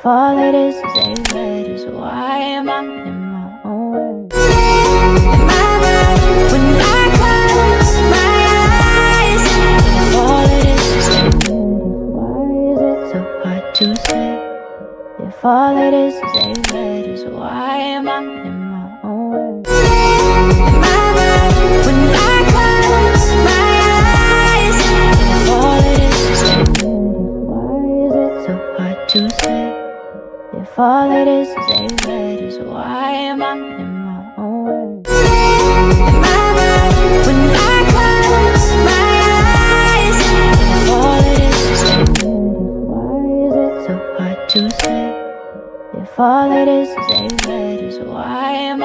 all it is a letters, why am I in my own way? When I close my eyes, if all it is a letters, why is it so hard to say? If all it is a letters, why am I in my own way? When I close my eyes, if all it is a letters, why is it so hard to say? If all it is a letters, why am I in my own way? When I close my eyes, if all it is a letters, why is it so hard to say? If all it is a letters, why am I